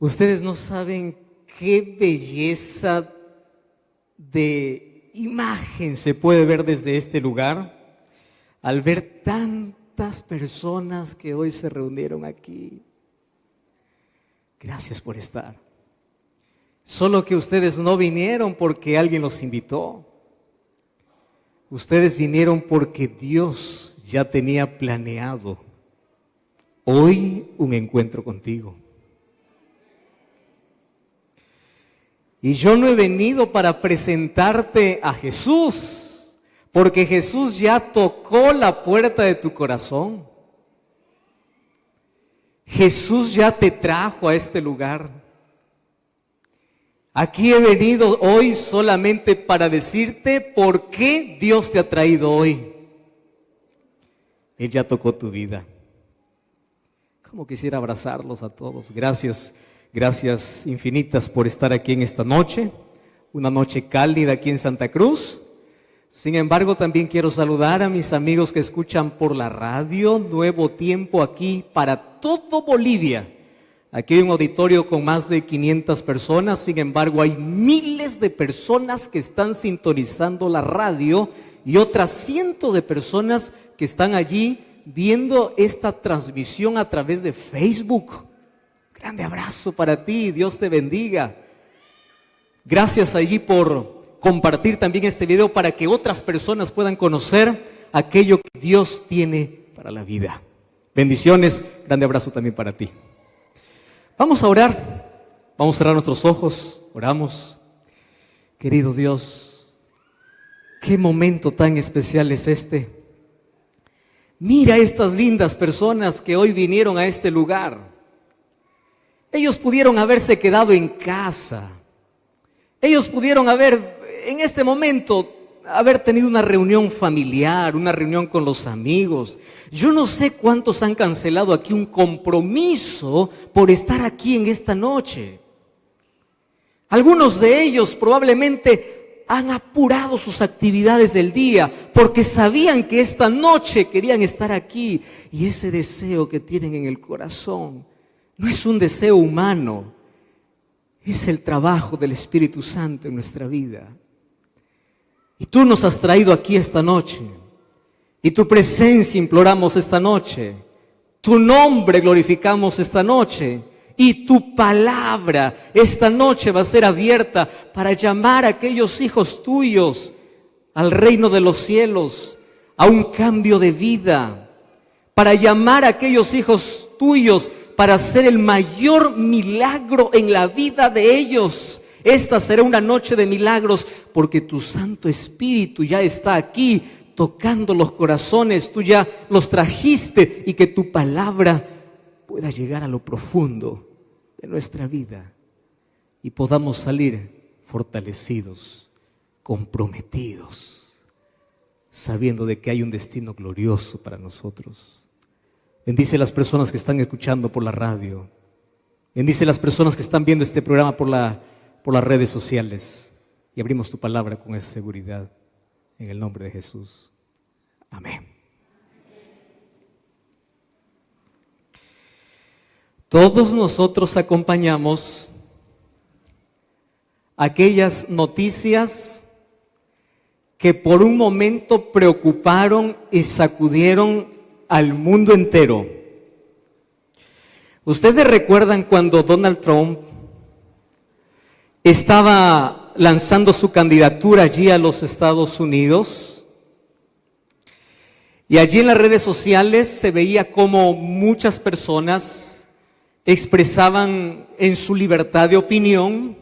Ustedes no saben qué belleza de imagen se puede ver desde este lugar al ver tantas personas que hoy se reunieron aquí. Gracias por estar. Solo que ustedes no vinieron porque alguien los invitó. Ustedes vinieron porque Dios ya tenía planeado hoy un encuentro contigo. Y yo no he venido para presentarte a Jesús, porque Jesús ya tocó la puerta de tu corazón. Jesús ya te trajo a este lugar. Aquí he venido hoy solamente para decirte por qué Dios te ha traído hoy. Él ya tocó tu vida. Como quisiera abrazarlos a todos. Gracias. Gracias infinitas por estar aquí en esta noche, una noche cálida aquí en Santa Cruz. Sin embargo, también quiero saludar a mis amigos que escuchan por la radio, Nuevo Tiempo, aquí para todo Bolivia. Aquí hay un auditorio con más de 500 personas, sin embargo, hay miles de personas que están sintonizando la radio y otras cientos de personas que están allí viendo esta transmisión a través de Facebook. Grande abrazo para ti, Dios te bendiga. Gracias allí por compartir también este video para que otras personas puedan conocer aquello que Dios tiene para la vida. Bendiciones, grande abrazo también para ti. Vamos a orar, vamos a cerrar nuestros ojos, oramos. Querido Dios, qué momento tan especial es este. Mira estas lindas personas que hoy vinieron a este lugar. Ellos pudieron haberse quedado en casa. Ellos pudieron haber, en este momento, haber tenido una reunión familiar, una reunión con los amigos. Yo no sé cuántos han cancelado aquí un compromiso por estar aquí en esta noche. Algunos de ellos probablemente han apurado sus actividades del día porque sabían que esta noche querían estar aquí. Y ese deseo que tienen en el corazón no es un deseo humano, es el trabajo del Espíritu Santo en nuestra vida. Y tú nos has traído aquí esta noche, y tu presencia imploramos esta noche, tu nombre glorificamos esta noche, y tu palabra esta noche va a ser abierta para llamar a aquellos hijos tuyos al reino de los cielos, a un cambio de vida, para llamar a aquellos hijos tuyos para hacer el mayor milagro en la vida de ellos. Esta será una noche de milagros porque tu Santo Espíritu ya está aquí tocando los corazones, tú ya los trajiste y que tu palabra pueda llegar a lo profundo de nuestra vida y podamos salir fortalecidos, comprometidos, sabiendo de que hay un destino glorioso para nosotros. Bendice a las personas que están escuchando por la radio. Bendice a las personas que están viendo este programa por las redes sociales. Y abrimos tu palabra con esa seguridad. En el nombre de Jesús. Amén. Todos nosotros acompañamos aquellas noticias que por un momento preocuparon y sacudieron al mundo entero. ¿Ustedes recuerdan cuando Donald Trump estaba lanzando su candidatura allí a los Estados Unidos? Y allí en las redes sociales se veía como muchas personas expresaban en su libertad de opinión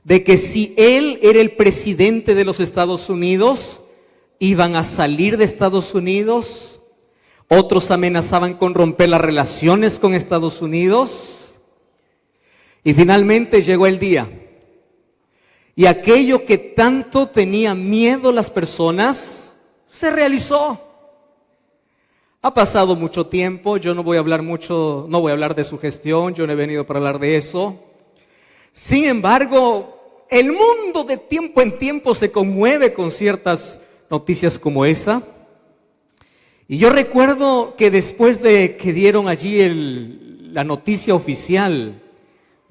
de que si él era el presidente de los Estados Unidos, iban a salir de Estados Unidos. Otros amenazaban con romper las relaciones con Estados Unidos. Y finalmente llegó el día. Y aquello que tanto tenía miedo las personas, se realizó. Ha pasado mucho tiempo, yo no voy a hablar de su gestión, yo no he venido para hablar de eso. Sin embargo, el mundo de tiempo en tiempo se conmueve con ciertas noticias como esa. Y yo recuerdo que después de que dieron allí la noticia oficial,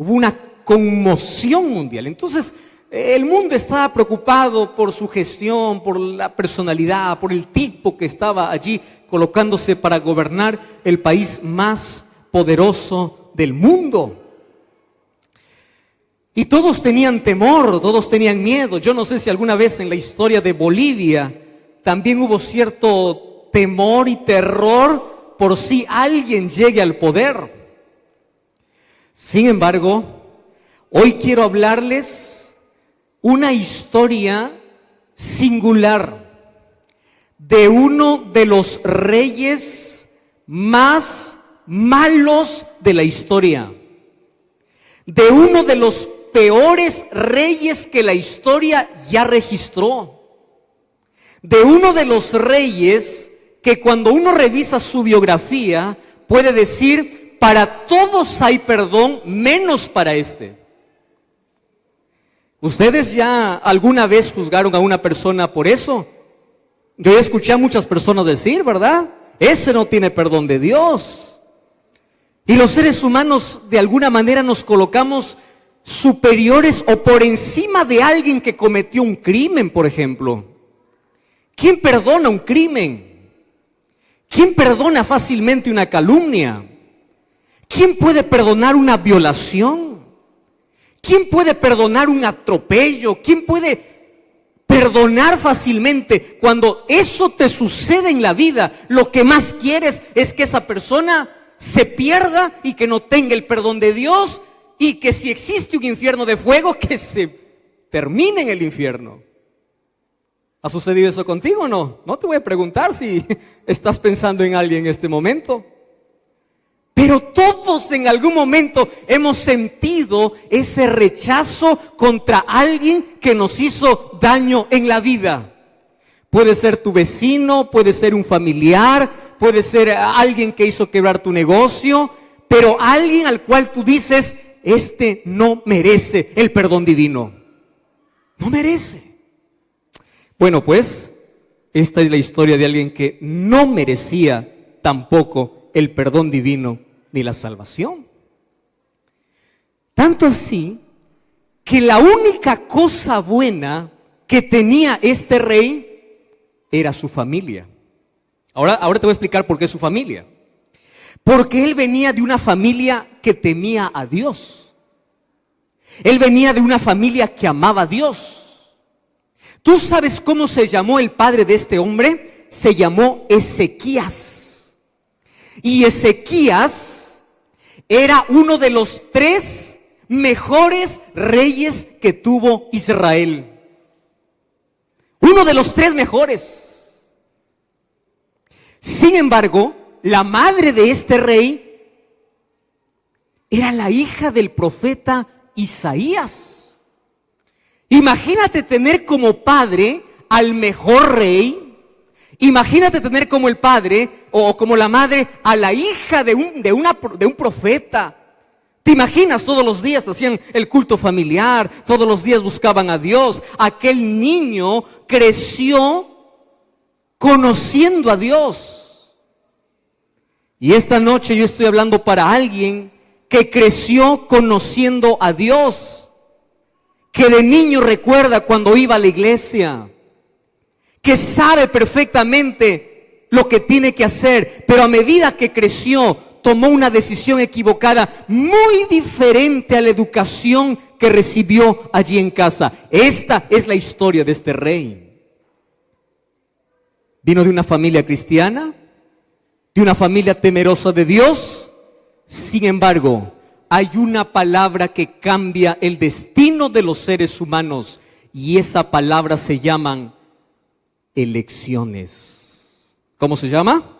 Hubo una conmoción mundial. Entonces, el mundo estaba preocupado por su gestión, por la personalidad, por el tipo que estaba allí colocándose para gobernar el país más poderoso del mundo. Y todos tenían temor, todos tenían miedo. Yo no sé si alguna vez en la historia de Bolivia también hubo cierto temor y terror por si alguien llegue al poder. Sin embargo, hoy quiero hablarles una historia singular de uno de los reyes más malos de la historia, de uno de los peores reyes que la historia ya registró, de uno de los reyes que cuando uno revisa su biografía puede decir: para todos hay perdón menos para este. ¿Ustedes ya alguna vez juzgaron a una persona por eso? Yo escuché a muchas personas decir, ¿verdad? Ese no tiene perdón de Dios. Y los seres humanos de alguna manera nos colocamos superiores o por encima de alguien que cometió un crimen, por ejemplo. ¿Quién perdona un crimen? ¿Quién perdona fácilmente una calumnia? ¿Quién puede perdonar una violación? ¿Quién puede perdonar un atropello? ¿Quién puede perdonar fácilmente? Cuando eso te sucede en la vida, lo que más quieres es que esa persona se pierda y que no tenga el perdón de Dios, y que si existe un infierno de fuego, que se termine en el infierno. ¿Ha sucedido eso contigo o no? No te voy a preguntar si estás pensando en alguien en este momento. Pero todos en algún momento hemos sentido ese rechazo contra alguien que nos hizo daño en la vida. Puede ser tu vecino, puede ser un familiar, puede ser alguien que hizo quebrar tu negocio, pero alguien al cual tú dices: este no merece el perdón divino. No merece. Bueno, pues, esta es la historia de alguien que no merecía tampoco el perdón divino ni la salvación. Tanto así que la única cosa buena que tenía este rey era su familia. Ahora te voy a explicar por qué su familia. Porque él venía de una familia que temía a Dios. Él venía de una familia que amaba a Dios. ¿Tú sabes cómo se llamó el padre de este hombre? Se llamó Ezequías. Y Ezequías era uno de los 3 mejores reyes que tuvo Israel. Uno de los 3 mejores. Sin embargo, la madre de este rey era la hija del profeta Isaías. Imagínate tener como padre al mejor rey. Imagínate tener como el padre o como la madre a la hija de un profeta. ¿Te imaginas? Todos los días hacían el culto familiar, todos los días buscaban a Dios. Aquel niño creció conociendo a Dios. Y esta noche yo estoy hablando para alguien que creció conociendo a Dios, que de niño recuerda cuando iba a la iglesia, que sabe perfectamente lo que tiene que hacer, pero a medida que creció, tomó una decisión equivocada, muy diferente a la educación que recibió allí en casa. Esta es la historia de este rey. Vino de una familia cristiana, de una familia temerosa de Dios. Sin embargo, hay una palabra que cambia el destino de los seres humanos, y esa palabra se llama elecciones. ¿Cómo se llama?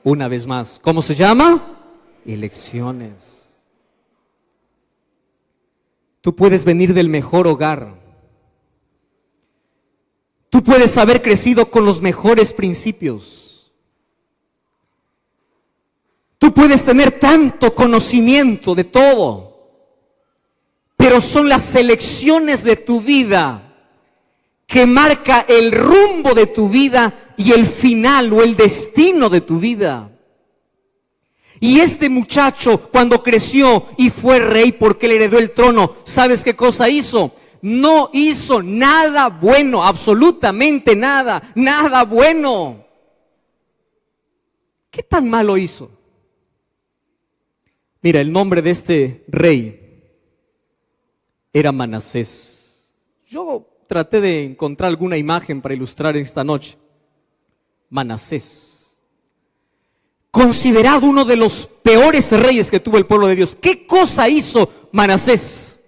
Una vez más, ¿cómo se llama? Elecciones. Tú puedes venir del mejor hogar. Tú puedes haber crecido con los mejores principios. Tú puedes tener tanto conocimiento de todo, pero son las elecciones de tu vida que marca el rumbo de tu vida y el final o el destino de tu vida. Y este muchacho, cuando creció y fue rey porque le heredó el trono, ¿sabes qué cosa hizo? No hizo nada bueno, absolutamente nada, nada bueno. ¿Qué tan malo hizo? Mira, el nombre de este rey era Manasés. Yo traté de encontrar alguna imagen para ilustrar esta noche. Manasés. Considerado uno de los peores reyes que tuvo el pueblo de Dios. ¿Qué cosa hizo Manasés?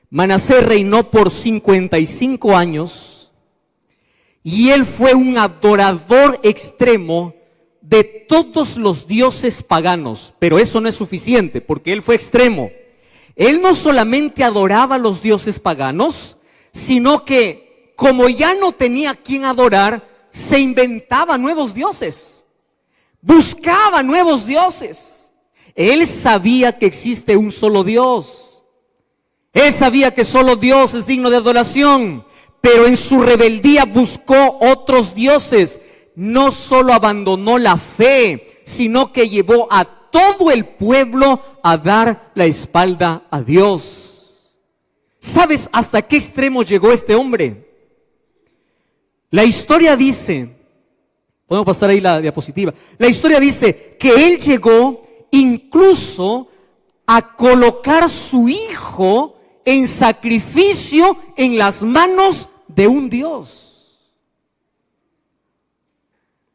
Manasés reinó por 55 años y él fue un adorador extremo de todos los dioses paganos. Pero eso no es suficiente porque él fue extremo. Él no solamente adoraba a los dioses paganos, sino que como ya no tenía quien adorar, se inventaba nuevos dioses. Buscaba nuevos dioses. Él sabía que existe un solo Dios. Él sabía que solo Dios es digno de adoración. Pero en su rebeldía buscó otros dioses. No solo abandonó la fe, sino que llevó a todo el pueblo a dar la espalda a Dios. ¿Sabes hasta qué extremo llegó este hombre? La historia dice... Podemos pasar ahí la diapositiva. La historia dice que él llegó incluso a colocar su hijo en sacrificio en las manos de un Dios.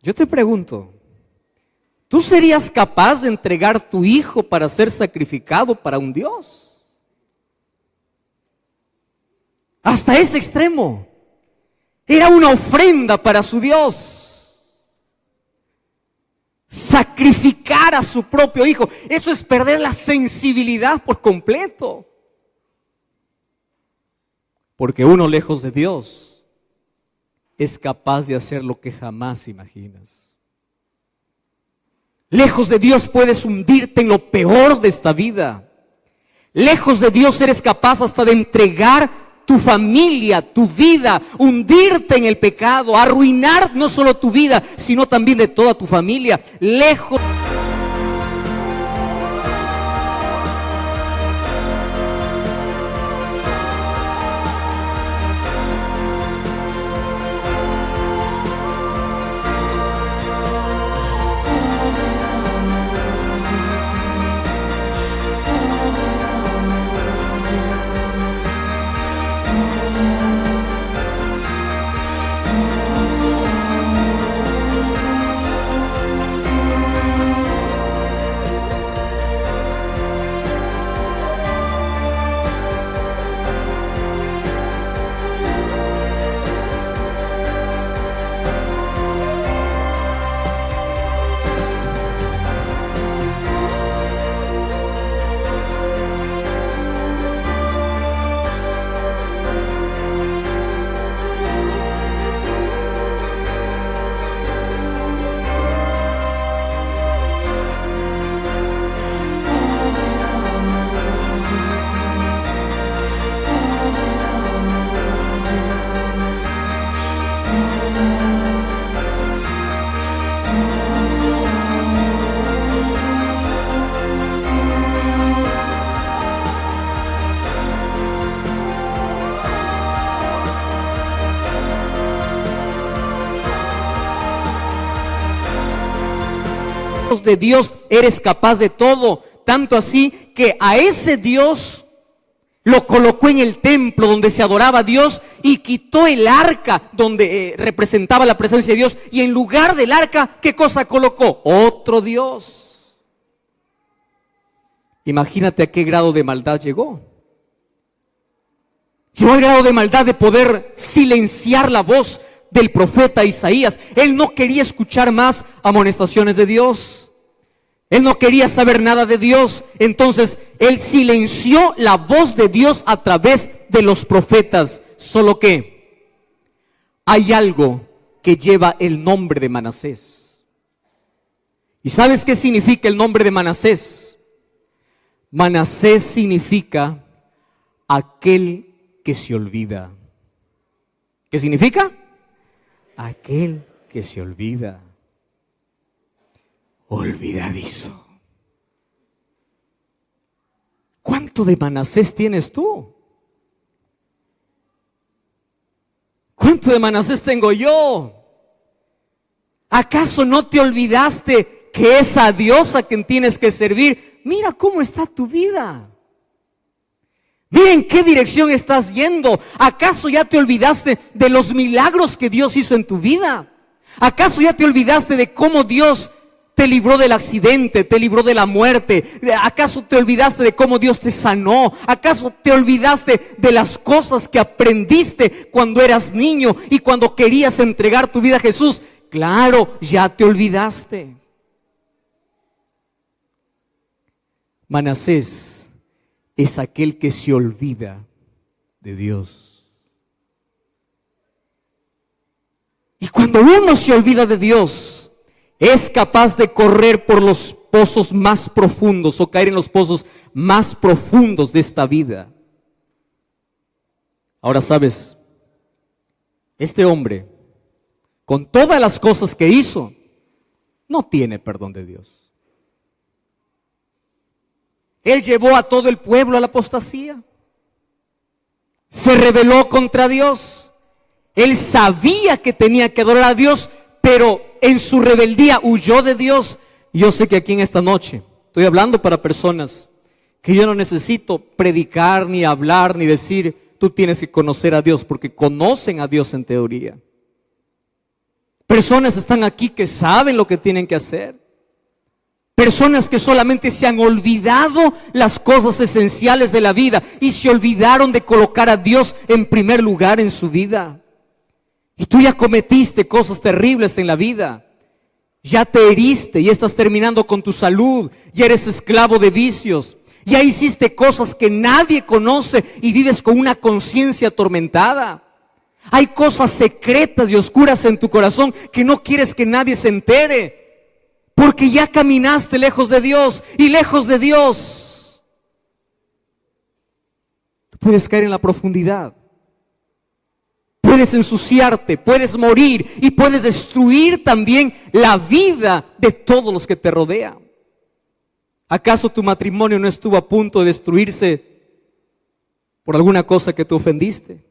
Yo te pregunto, ¿tú serías capaz de entregar tu hijo para ser sacrificado para un Dios? Hasta ese extremo. Era una ofrenda para su Dios. Sacrificar a su propio hijo, eso es perder la sensibilidad por completo. Porque uno lejos de Dios es capaz de hacer lo que jamás imaginas. Lejos de Dios puedes hundirte en lo peor de esta vida. Lejos de Dios eres capaz hasta de entregar tu familia, tu vida, hundirte en el pecado, arruinar no solo tu vida, sino también de toda tu familia. Lejos. De Dios eres capaz de todo, tanto así que a ese Dios lo colocó en el templo donde se adoraba a Dios y quitó el arca donde representaba la presencia de Dios, y en lugar del arca, ¿qué cosa colocó? Otro Dios. Imagínate a qué grado de maldad llegó. Llegó al grado de maldad de poder silenciar la voz del profeta Isaías. Él no quería escuchar más amonestaciones de Dios. Él no quería saber nada de Dios. Entonces él silenció la voz de Dios a través de los profetas. Solo que hay algo que lleva el nombre de Manasés. ¿Y sabes qué significa el nombre de Manasés? Manasés significa aquel que se olvida. ¿Qué significa? Aquel que se olvida. Olvidadizo. ¿cuánto de Manasés tienes tú? ¿Cuánto de Manasés tengo yo? ¿Acaso no te olvidaste que es a Dios a quien tienes que servir? Mira cómo está tu vida. Mira en qué dirección estás yendo. ¿Acaso ya te olvidaste de los milagros que Dios hizo en tu vida? ¿Acaso ya te olvidaste de cómo Dios te libró del accidente, te libró de la muerte? ¿Acaso te olvidaste de cómo Dios te sanó? ¿Acaso te olvidaste de las cosas que aprendiste cuando eras niño y cuando querías entregar tu vida a Jesús? Claro, ya te olvidaste. Manasés es aquel que se olvida de Dios. Y cuando uno se olvida de Dios, es capaz de correr por los pozos más profundos o caer en los pozos más profundos de esta vida. Ahora sabes, este hombre, con todas las cosas que hizo, no tiene perdón de Dios. Él llevó a todo el pueblo a la apostasía. Se rebeló contra Dios. Él sabía que tenía que adorar a Dios, pero en su rebeldía huyó de Dios. Y yo sé que aquí en esta noche estoy hablando para personas que yo no necesito predicar, ni hablar, ni decir, tú tienes que conocer a Dios, porque conocen a Dios en teoría. Personas están aquí que saben lo que tienen que hacer. Personas que solamente se han olvidado las cosas esenciales de la vida y se olvidaron de colocar a Dios en primer lugar en su vida. Y tú ya cometiste cosas terribles en la vida. Ya te heriste y estás terminando con tu salud. Ya eres esclavo de vicios. Ya hiciste cosas que nadie conoce y vives con una conciencia atormentada. Hay cosas secretas y oscuras en tu corazón que no quieres que nadie se entere. Porque ya caminaste lejos de Dios y lejos de Dios. Tú puedes caer en la profundidad. Puedes ensuciarte, puedes morir y puedes destruir también la vida de todos los que te rodean. ¿Acaso tu matrimonio no estuvo a punto de destruirse por alguna cosa que tú ofendiste?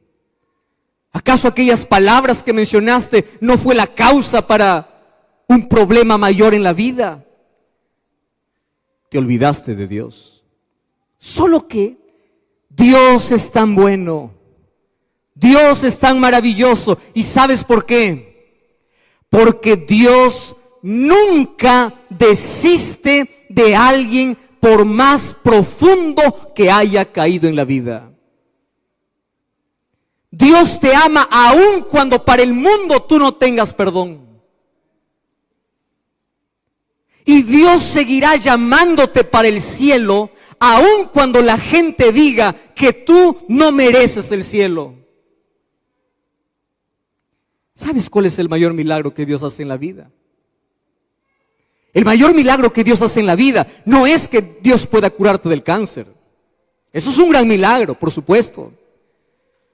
¿Acaso aquellas palabras que mencionaste no fue la causa para un problema mayor en la vida? Te olvidaste de Dios. Solo que Dios es tan bueno, Dios es tan maravilloso. ¿Y sabes por qué? Porque Dios nunca desiste de alguien por más profundo que haya caído en la vida. Dios te ama aun cuando para el mundo tú no tengas perdón. Y Dios seguirá llamándote para el cielo, aun cuando la gente diga que tú no mereces el cielo. ¿Sabes cuál es el mayor milagro que Dios hace en la vida? El mayor milagro que Dios hace en la vida no es que Dios pueda curarte del cáncer. Eso es un gran milagro, por supuesto.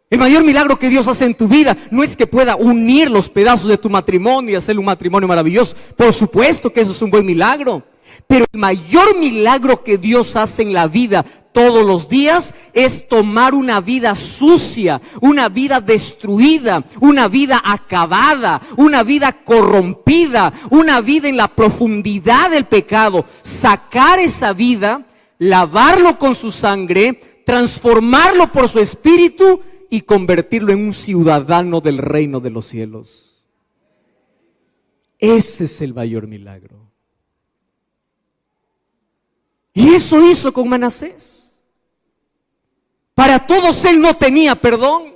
El mayor milagro que Dios hace en tu vida no es que pueda unir los pedazos de tu matrimonio y hacer un matrimonio maravilloso. Por supuesto que eso es un buen milagro. Pero el mayor milagro que Dios hace en la vida todos los días es tomar una vida sucia, una vida destruida, una vida acabada, una vida corrompida, una vida en la profundidad del pecado. Sacar esa vida, lavarlo con su sangre, transformarlo por su espíritu y convertirlo en un ciudadano del reino de los cielos. Ese es el mayor milagro. Y eso hizo con Manasés. Para todos él no tenía perdón,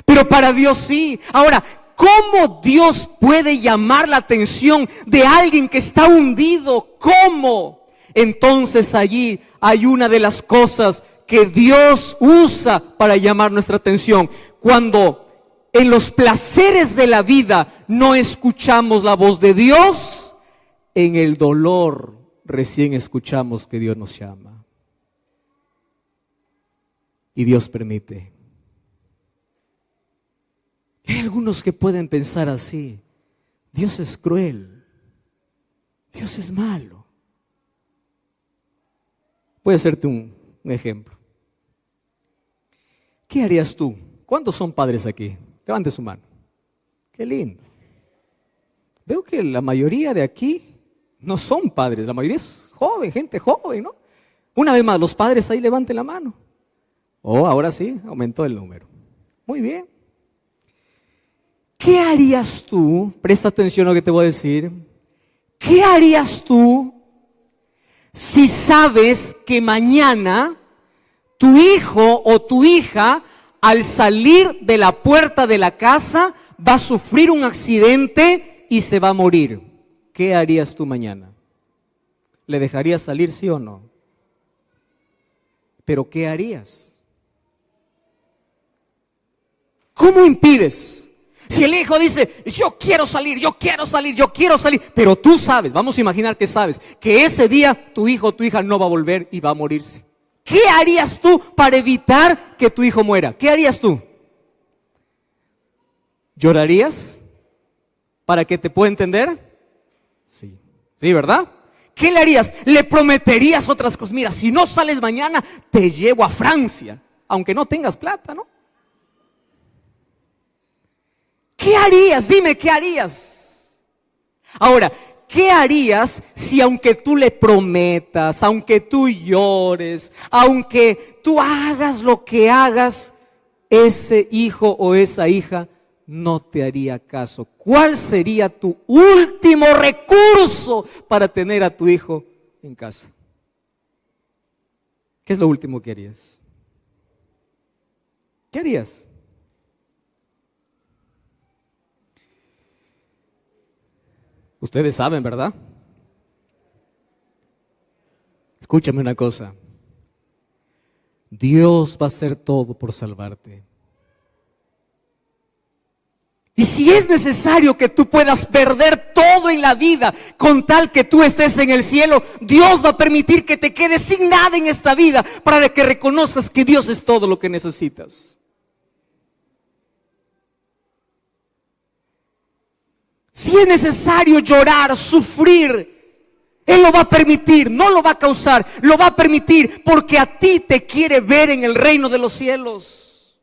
pero para Dios sí. Ahora, ¿cómo Dios puede llamar la atención de alguien que está hundido? ¿Cómo? Entonces allí hay una de las cosas que Dios usa para llamar nuestra atención. Cuando en los placeres de la vida no escuchamos la voz de Dios, en el dolor recién escuchamos que Dios nos llama. Y Dios permite. Hay algunos que pueden pensar así: Dios es cruel, Dios es malo. Voy a hacerte un ejemplo. ¿Qué harías tú? ¿Cuántos son padres aquí? Levante su mano. Qué lindo. Veo que la mayoría de aquí no son padres, la mayoría es joven, gente joven, ¿no? Una vez más, los padres ahí levanten la mano. Oh, ahora sí, aumentó el número. Muy bien. ¿Qué harías tú? Presta atención a lo que te voy a decir. ¿Qué harías tú si sabes que mañana tu hijo o tu hija, al salir de la puerta de la casa, va a sufrir un accidente y se va a morir? ¿Qué harías tú mañana? ¿Le dejarías salir, sí o no? ¿Pero qué harías? ¿Cómo impides? Si el hijo dice, yo quiero salir, pero tú sabes, vamos a imaginar que sabes, que ese día tu hijo o tu hija no va a volver y va a morirse. ¿Qué harías tú para evitar que tu hijo muera? ¿Qué harías tú? ¿Llorarías? ¿Para que te pueda entender? Sí. Sí, ¿verdad? ¿Qué le harías? ¿Le prometerías otras cosas? Mira, si no sales mañana, te llevo a Francia, aunque no tengas plata, ¿no? ¿Qué harías? Dime, ¿qué harías? Ahora, ¿qué harías si aunque tú le prometas, aunque tú llores, aunque tú hagas lo que hagas, ese hijo o esa hija no te haría caso? ¿Cuál sería tu último recurso para tener a tu hijo en casa? ¿Qué es lo último que harías? ¿Qué harías? Ustedes saben, ¿verdad? Escúchame una cosa. Dios va a hacer todo por salvarte. Y si es necesario que tú puedas perder todo en la vida con tal que tú estés en el cielo, Dios va a permitir que te quedes sin nada en esta vida para que reconozcas que Dios es todo lo que necesitas. Si es necesario llorar, sufrir, Él lo va a permitir, no lo va a causar, lo va a permitir porque a ti te quiere ver en el reino de los cielos.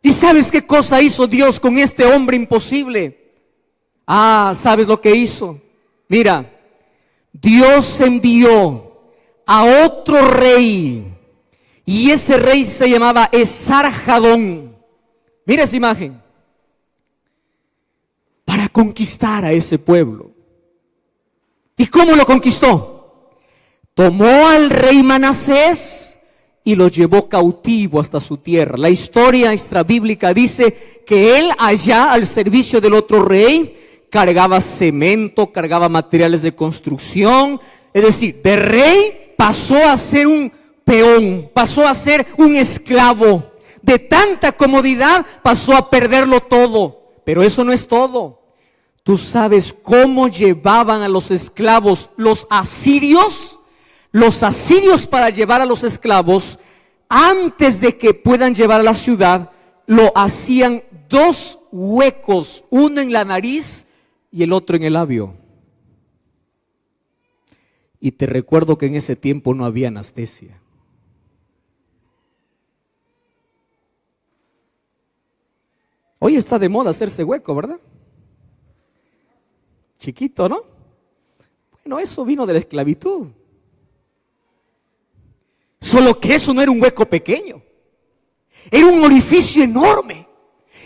¿Y sabes qué cosa hizo Dios con este hombre imposible? ¿Sabes lo que hizo? Mira, Dios envió a otro rey y ese rey se llamaba Esarhadón. Mira esa imagen. Para conquistar a ese pueblo. ¿Y cómo lo conquistó? Tomó al rey Manasés y lo llevó cautivo hasta su tierra. La historia extrabíblica dice que él allá al servicio del otro rey cargaba cemento, cargaba materiales de construcción. Es decir, de rey pasó a ser un peón, pasó a ser un esclavo. De tanta comodidad pasó a perderlo todo. Pero eso no es todo. ¿Tú sabes cómo llevaban a los esclavos los asirios? Los asirios, para llevar a los esclavos, antes de que puedan llevar a la ciudad, lo hacían 2 huecos, uno en la nariz y el otro en el labio. Y te recuerdo que en ese tiempo no había anestesia. Hoy está de moda hacerse hueco, ¿verdad? Chiquito, ¿no? Bueno, eso vino de la esclavitud. Solo que eso no era un hueco pequeño. Era un orificio enorme.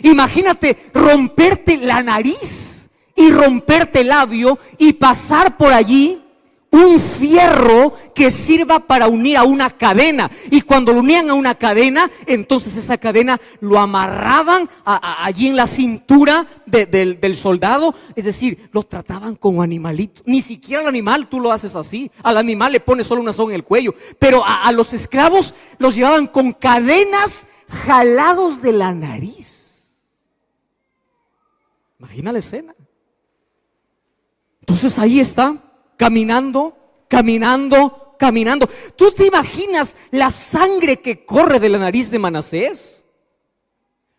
Imagínate romperte la nariz y romperte el labio y pasar por allí un fierro que sirva para unir a una cadena. Y cuando lo unían a una cadena, entonces esa cadena lo amarraban allí en la cintura del soldado. Es decir, lo trataban como animalito. Ni siquiera al animal tú lo haces así. Al animal le pones solo una soga en el cuello. Pero a los esclavos los llevaban con cadenas jalados de la nariz. Imagina la escena. Entonces ahí está. Caminando. ¿Tú te imaginas la sangre que corre de la nariz de Manasés?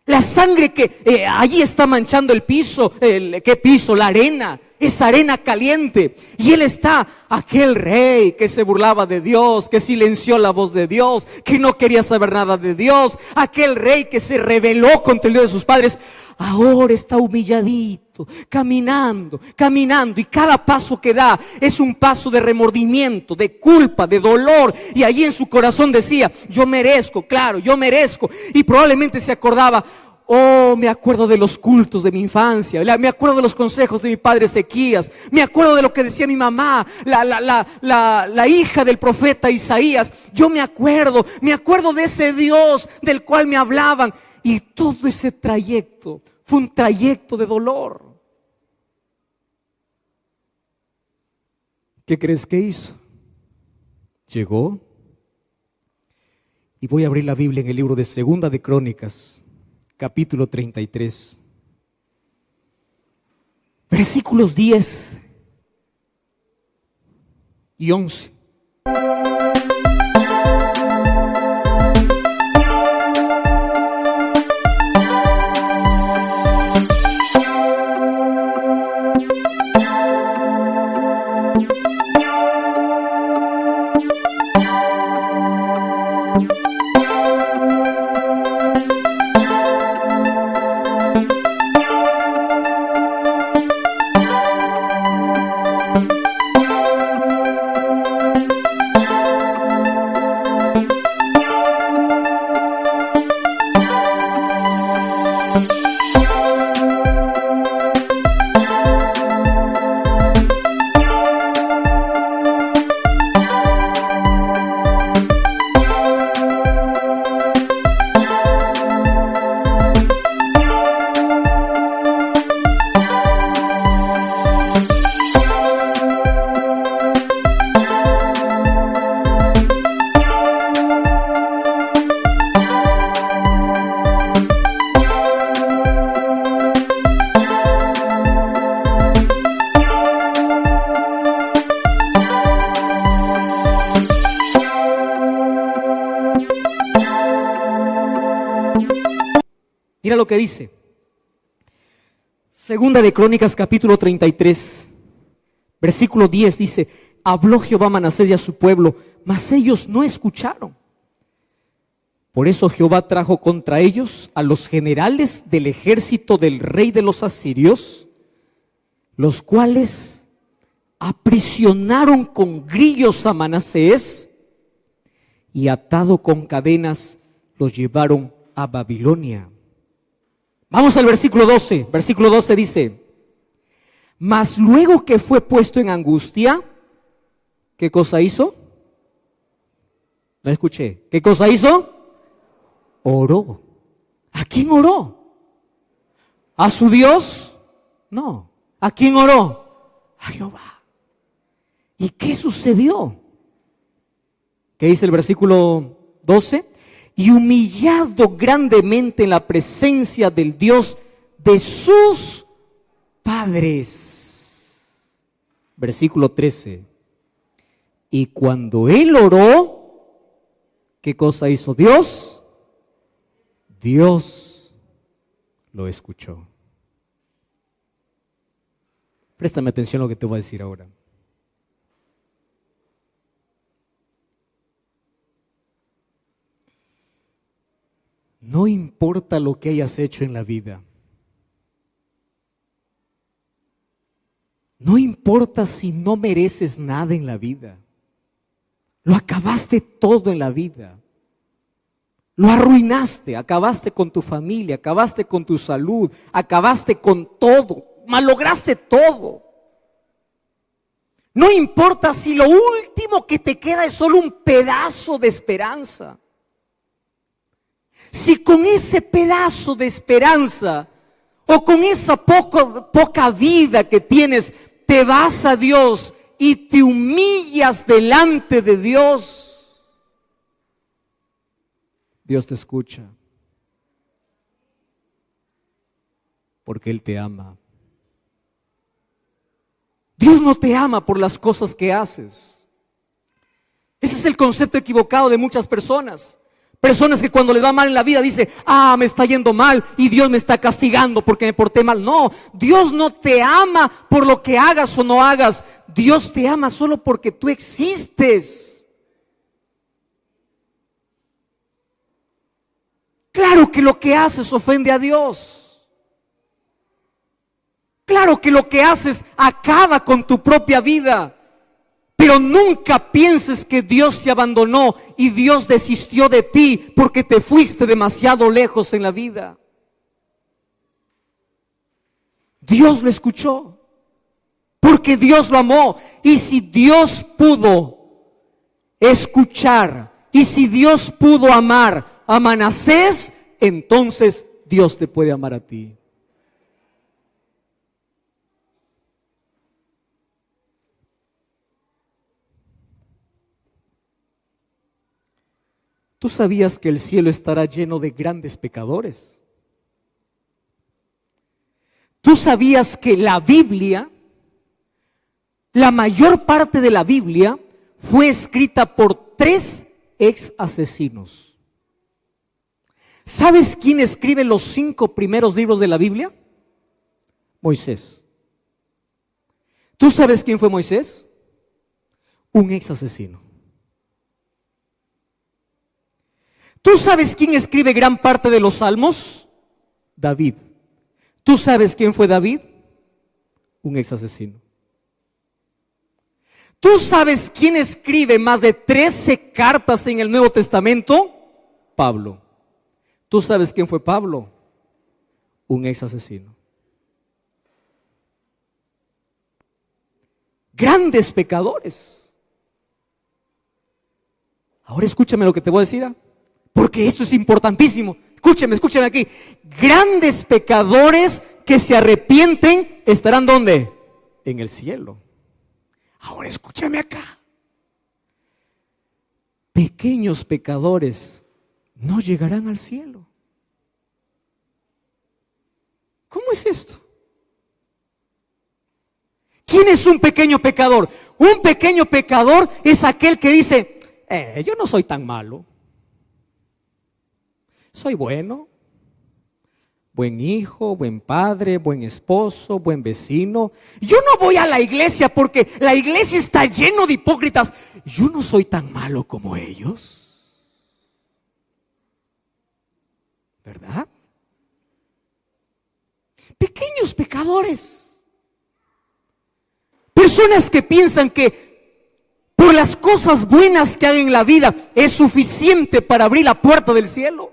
La sangre que allí está manchando el piso. ¿Qué piso? La arena. Esa arena caliente. Y él está Aquel rey que se burlaba de Dios, que silenció la voz de Dios, que no quería saber nada de Dios, aquel rey que se rebeló contra el Dios de sus padres, ahora está humilladito, caminando, y cada paso que da es un paso de remordimiento, de culpa, de dolor, y allí en su corazón decía, yo merezco, claro, yo merezco, y probablemente se acordaba, oh, me acuerdo de los cultos de mi infancia, me acuerdo de los consejos de mi padre Ezequías, me acuerdo de lo que decía mi mamá, la hija del profeta Isaías. Yo me acuerdo de ese Dios del cual me hablaban. Y todo ese trayecto fue un trayecto de dolor. ¿Qué crees que hizo? Llegó, y voy a abrir la Biblia en el libro de Segunda de Crónicas, capítulo 33, versículos 10 y 11. Mira lo que dice. Segunda de Crónicas, capítulo 33, versículo 10 dice: habló Jehová a Manasés y a su pueblo, mas ellos no escucharon. Por eso Jehová trajo contra ellos a los generales del ejército del rey de los asirios, los cuales aprisionaron con grillos a Manasés y atado con cadenas los llevaron a Babilonia. Vamos al versículo 12. Versículo 12 dice: mas luego que fue puesto en angustia, ¿qué cosa hizo? No escuché. ¿Qué cosa hizo? Oró. ¿A quién oró? ¿A su Dios? No. ¿A quién oró? A Jehová. ¿Y qué sucedió? ¿Qué dice el versículo 12? Y humillado grandemente en la presencia del Dios de sus padres. Versículo 13. Y cuando él oró, ¿qué cosa hizo Dios? Dios lo escuchó. Préstame atención a lo que te voy a decir ahora. No importa lo que hayas hecho en la vida. No importa si no mereces nada en la vida. Lo acabaste todo en la vida. Lo arruinaste, acabaste con tu familia, acabaste con tu salud, acabaste con todo, malograste todo. No importa si lo último que te queda es solo un pedazo de esperanza. Si con ese pedazo de esperanza o con esa poca vida que tienes, te vas a Dios y te humillas delante de Dios, Dios te escucha, porque Él te ama. Dios no te ama por las cosas que haces. Ese es el concepto equivocado de muchas personas. Personas que cuando les va mal en la vida dicen, me está yendo mal y Dios me está castigando porque me porté mal. No, Dios no te ama por lo que hagas o no hagas. Dios te ama solo porque tú existes. Claro que lo que haces ofende a Dios. Claro que lo que haces acaba con tu propia vida. Pero nunca pienses que Dios te abandonó y Dios desistió de ti porque te fuiste demasiado lejos en la vida. Dios lo escuchó porque Dios lo amó. Y si Dios pudo escuchar y si Dios pudo amar a Manasés, entonces Dios te puede amar a ti. ¿Tú sabías que el cielo estará lleno de grandes pecadores? ¿Tú sabías que la Biblia, la mayor parte de la Biblia, fue escrita por 3 ex asesinos? ¿Sabes quién escribe los 5 primeros libros de la Biblia? Moisés. ¿Tú sabes quién fue Moisés? Un ex asesino. ¿Tú sabes quién escribe gran parte de los salmos? David. ¿Tú sabes quién fue David? Un ex asesino. ¿Tú sabes quién escribe más de 13 cartas en el Nuevo Testamento? Pablo. ¿Tú sabes quién fue Pablo? Un ex asesino. Grandes pecadores. Ahora escúchame lo que te voy a decir, porque esto es importantísimo. Escúcheme aquí. Grandes pecadores que se arrepienten estarán ¿dónde? En el cielo. Ahora escúchame acá. Pequeños pecadores no llegarán al cielo. ¿Cómo es esto? ¿Quién es un pequeño pecador? Un pequeño pecador es aquel que dice, yo no soy tan malo. Soy bueno, buen hijo, buen padre, buen esposo, buen vecino. Yo no voy a la iglesia porque la iglesia está lleno de hipócritas. Yo no soy tan malo como ellos. ¿Verdad? Pequeños pecadores. Personas que piensan que por las cosas buenas que hay en la vida es suficiente para abrir la puerta del cielo.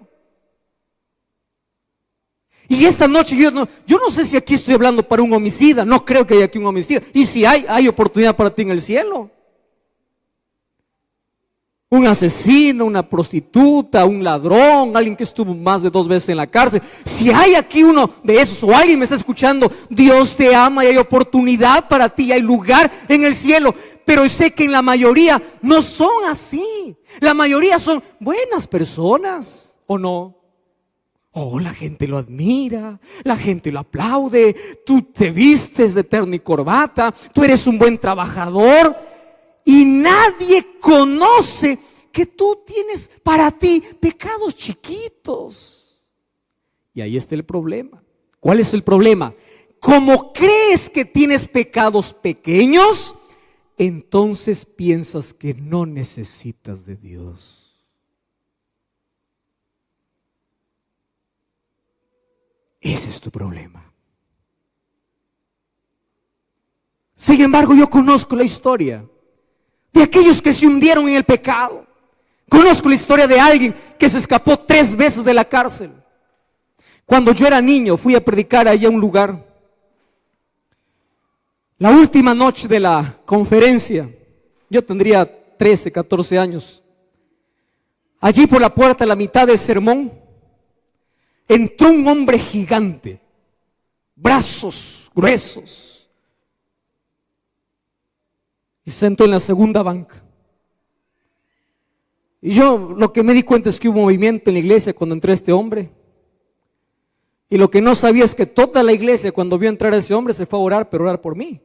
Y esta noche yo no sé si aquí estoy hablando para un homicida. No creo que haya aquí un homicida. Y si hay oportunidad para ti en el cielo. Un asesino, una prostituta, un ladrón, alguien que estuvo más de 2 veces en la cárcel. Si hay aquí uno de esos o alguien me está escuchando, Dios te ama y hay oportunidad para ti, hay lugar en el cielo. Pero sé que en la mayoría no son así. La mayoría son buenas personas, ¿o no? Oh, la gente lo admira, la gente lo aplaude, tú te vistes de terno y corbata, tú eres un buen trabajador y nadie conoce que tú tienes para ti pecados chiquitos. Y ahí está el problema. ¿Cuál es el problema? Como crees que tienes pecados pequeños, entonces piensas que no necesitas de Dios. Ese es tu problema. Sin embargo, yo conozco la historia de aquellos que se hundieron en el pecado. Conozco la historia de alguien que se escapó 3 veces de la cárcel. Cuando yo era niño, fui a predicar allá a un lugar. La última noche de la conferencia, yo tendría 13, 14 años. Allí por la puerta, a la mitad del sermón, entró un hombre gigante, brazos gruesos, y se sentó en la segunda banca. Y yo lo que me di cuenta es que hubo movimiento en la iglesia cuando entró este hombre. Y lo que no sabía es que toda la iglesia, cuando vio entrar a ese hombre, se fue a orar, pero orar por mí.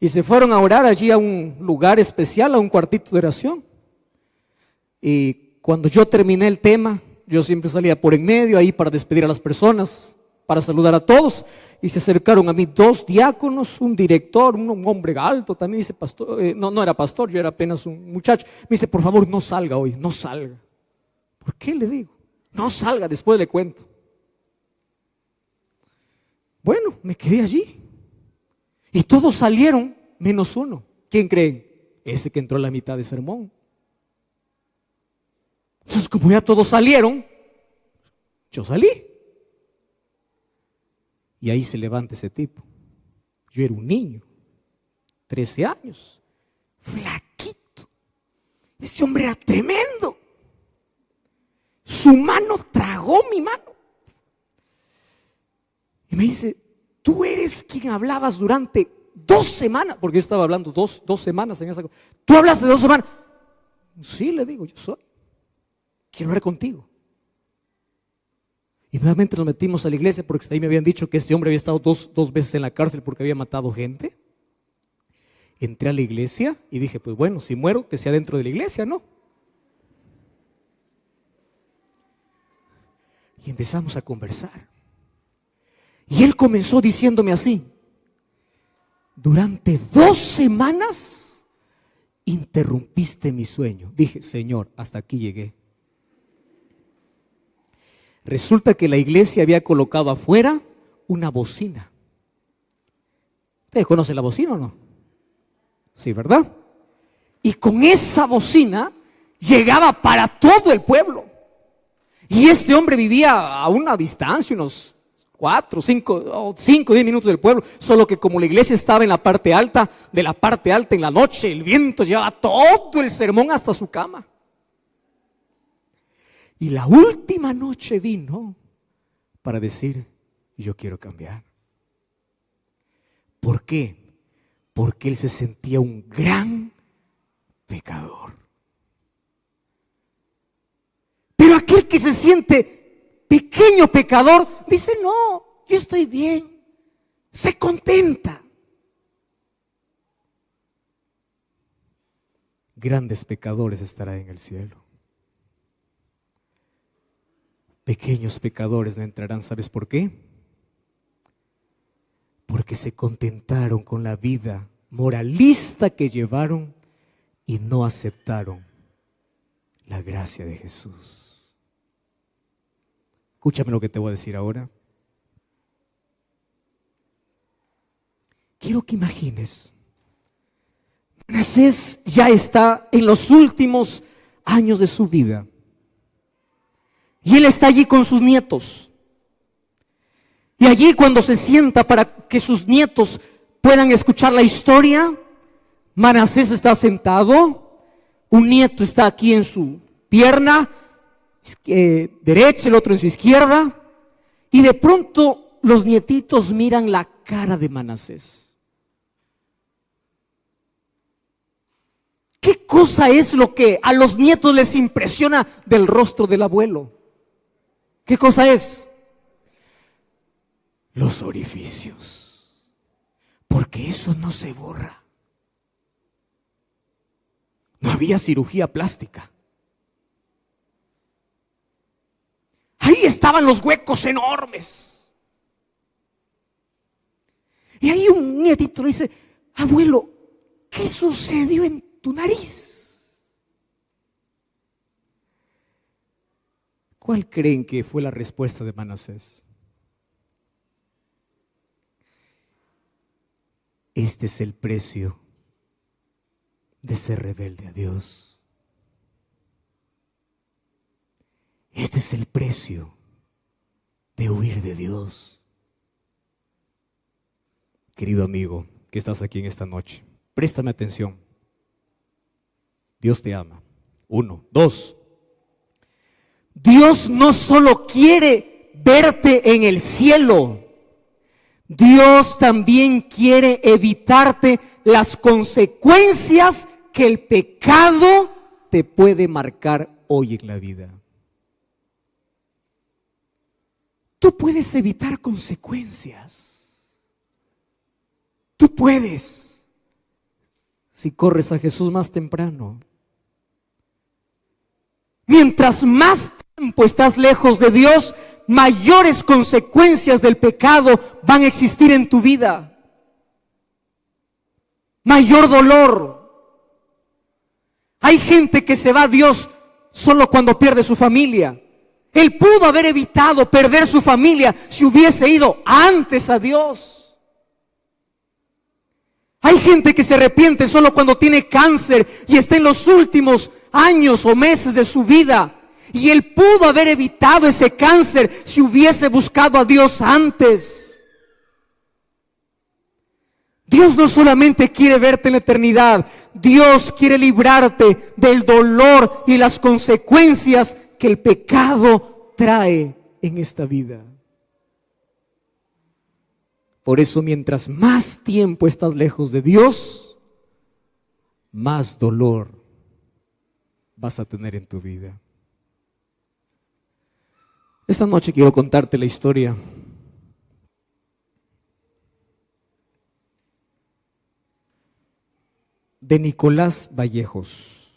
Y se fueron a orar allí a un lugar especial, a un cuartito de oración. Y cuando yo terminé el tema, yo siempre salía por en medio ahí para despedir a las personas, para saludar a todos, y se acercaron a mí 2 diáconos, un director, un hombre alto, también dice pastor, no era pastor, yo era apenas un muchacho. Me dice, por favor, no salga hoy, no salga. ¿Por qué? Le digo, no salga, después le cuento. Bueno, me quedé allí y todos salieron menos uno. ¿Quién creen? Ese que entró a la mitad de sermón. Entonces, como ya todos salieron, yo salí. Y ahí se levanta ese tipo. Yo era un niño, 13 años, flaquito. Ese hombre era tremendo. Su mano tragó mi mano. Y me dice, tú eres quien hablabas durante 2 semanas, porque yo estaba hablando dos semanas en esa cosa. ¿Tú hablaste 2 semanas? Sí, le digo, yo soy. Quiero hablar contigo. Y nuevamente nos metimos a la iglesia porque ahí me habían dicho que este hombre había estado dos veces en la cárcel porque había matado gente. Entré a la iglesia y dije, pues bueno, si muero, que sea dentro de la iglesia, ¿no? Y empezamos a conversar. Y él comenzó diciéndome así, durante 2 semanas interrumpiste mi sueño. Dije, Señor, hasta aquí llegué. Resulta que la iglesia había colocado afuera una bocina. ¿Ustedes conocen la bocina o no? Sí, ¿verdad? Y con esa bocina llegaba para todo el pueblo. Y este hombre vivía a una distancia, unos 4, 5, 10 minutos del pueblo, solo que como la iglesia estaba en la parte alta, de la parte alta en la noche, el viento llevaba todo el sermón hasta su cama. Y la última noche vino para decir, yo quiero cambiar. ¿Por qué? Porque él se sentía un gran pecador. Pero aquel que se siente pequeño pecador, dice, no, yo estoy bien, se contenta. Grandes pecadores estarán en el cielo. Pequeños pecadores no entrarán, ¿sabes por qué? Porque se contentaron con la vida moralista que llevaron y no aceptaron la gracia de Jesús. Escúchame lo que te voy a decir ahora. Quiero que imagines, Manasés ya está en los últimos años de su vida. Y él está allí con sus nietos. Y allí cuando se sienta para que sus nietos puedan escuchar la historia, Manasés está sentado, un nieto está aquí en su pierna derecha, el otro en su izquierda, y de pronto los nietitos miran la cara de Manasés. ¿Qué cosa es lo que a los nietos les impresiona del rostro del abuelo? ¿Qué cosa es? Los orificios. Porque eso no se borra. No había cirugía plástica. Ahí estaban los huecos enormes. Y ahí un nietito le dice, abuelo, ¿qué sucedió en tu nariz? ¿Cuál creen que fue la respuesta de Manasés? Este es el precio de ser rebelde a Dios. Este es el precio de huir de Dios. Querido amigo que estás aquí en esta noche, préstame atención. Dios te ama. 1, 2. Dios no solo quiere verte en el cielo, Dios también quiere evitarte las consecuencias que el pecado te puede marcar hoy en la vida. Tú puedes evitar consecuencias. Tú puedes, si corres a Jesús más temprano. Mientras más tiempo estás lejos de Dios, mayores consecuencias del pecado van a existir en tu vida. Mayor dolor. Hay gente que se va a Dios solo cuando pierde su familia. Él pudo haber evitado perder su familia si hubiese ido antes a Dios. Hay gente que se arrepiente solo cuando tiene cáncer y está en los últimos años o meses de su vida. Y él pudo haber evitado ese cáncer si hubiese buscado a Dios antes. Dios no solamente quiere verte en la eternidad, Dios quiere librarte del dolor y las consecuencias que el pecado trae en esta vida. Por eso, mientras más tiempo estás lejos de Dios, más dolor vas a tener en tu vida. Esta noche quiero contarte la historia de Nicolás Vallejos.